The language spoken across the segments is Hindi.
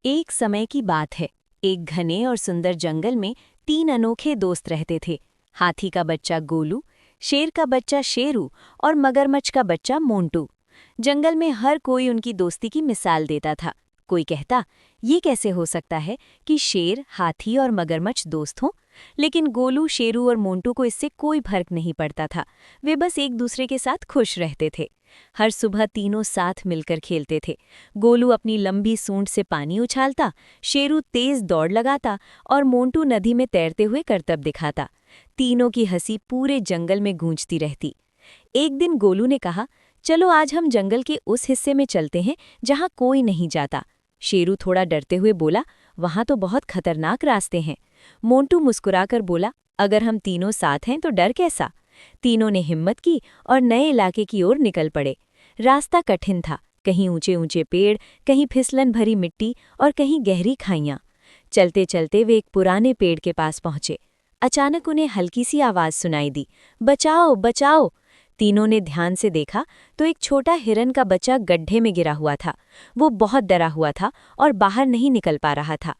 एक समय की बात है। एक घने और सुंदर जंगल में 3 अनोखे दोस्त रहते थे। हाथी का बच्चा गोलू, शेर का बच्चा शेरू और मगरमच्छ का बच्चा मोंटू। जंगल में हर कोई उनकी दोस्ती की मिसाल देता था। कोई कहता, ये कैसे हो सकता है कि शेर, हाथी और मगरमच्छ दोस्त हों? लेकिन गोलू, शेरू और मोंटू को इससे कोई फर्क नहीं पड़ता था। वे बस एक दूसरे के साथ खुश रहते थे। हर सुबह तीनों साथ मिलकर खेलते थे। गोलू अपनी लंबी सूंड से पानी उछालता, शेरू तेज दौड़ लगाता और मोंटू नदी में तैरते हुए करतब दिखाता। तीनों की हंसी पूरे जंगल में गूंजती रहती। एक दिन गोलू ने कहा, चलो आज हम जंगल के उस हिस्से में चलते हैं जहाँ कोई नहीं जाता। शेरू थोड़ा डरते हुए बोला, वहाँ तो बहुत खतरनाक रास्ते हैं। मोंटू मुस्कुराकर बोला, अगर हम तीनों साथ हैं तो डर कैसा। तीनों ने हिम्मत की और नए इलाके की ओर निकल पड़े। रास्ता कठिन था, कहीं ऊंचे ऊंचे पेड़, कहीं फिसलन भरी मिट्टी और कहीं गहरी खाइयाँ। चलते चलते वे एक पुराने पेड़ के पास पहुंचे। अचानक उन्हें हल्की सी आवाज सुनाई दी, बचाओ बचाओ। तीनों ने ध्यान से देखा तो एक छोटा हिरन का बच्चा गड्ढे में गिरा हुआ था। वो बहुत डरा हुआ था और बाहर नहीं निकल पा रहा था।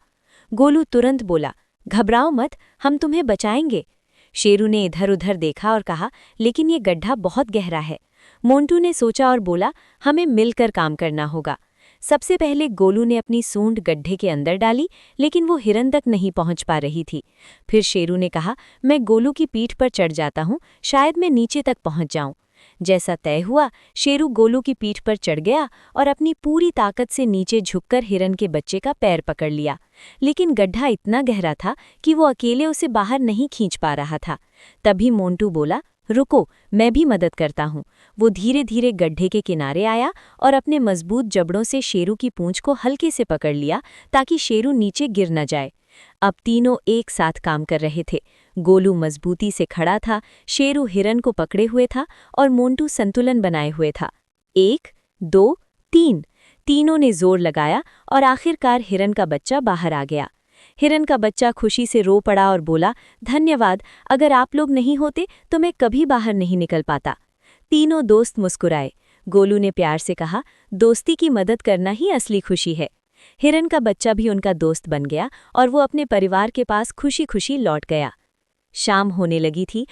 गोलू तुरंत बोला, घबराओ मत, हम तुम्हें बचाएंगे। शेरू ने इधर उधर देखा और कहा, लेकिन ये गड्ढा बहुत गहरा है। मोंटू ने सोचा और बोला, हमें मिलकर काम करना होगा। सबसे पहले गोलू ने अपनी सूंड गड्ढे के अंदर डाली, लेकिन वो हिरन तक नहीं पहुंच पा रही थी। फिर शेरू ने कहा, मैं गोलू की पीठ पर चढ़ जाता हूँ, शायद मैं नीचे तक पहुंच जाऊं। जैसा तय हुआ, शेरू गोलू की पीठ पर चढ़ गया और अपनी पूरी ताकत से नीचे झुककर हिरन के बच्चे का पैर पकड़ लिया। लेकिन गड्ढा इतना गहरा था कि वो अकेले उसे बाहर नहीं खींच पा रहा था। तभी मोंटू बोला, रुको, मैं भी मदद करता हूँ। वो धीरे धीरे गड्ढे के किनारे आया और अपने मजबूत जबड़ों से शेरू की पूंछ को हल्के से पकड़ लिया ताकि शेरू नीचे गिर न जाए। अब तीनों एक साथ काम कर रहे थे। गोलू मजबूती से खड़ा था, शेरू हिरन को पकड़े हुए था और मोंटू संतुलन बनाए हुए था। 1, 2, 3। तीनों ने जोर लगाया और आखिरकार हिरन का बच्चा बाहर आ गया। हिरन का बच्चा खुशी से रो पड़ा और बोला, धन्यवाद, अगर आप लोग नहीं होते तो मैं कभी बाहर नहीं निकल पाता। तीनों दोस्त मुस्कुराए। गोलू ने प्यार से कहा, दोस्ती की मदद करना ही असली खुशी है। हिरन का बच्चा भी उनका दोस्त बन गया और वो अपने परिवार के पास खुशी खुशी लौट गया। शाम होने लगी थी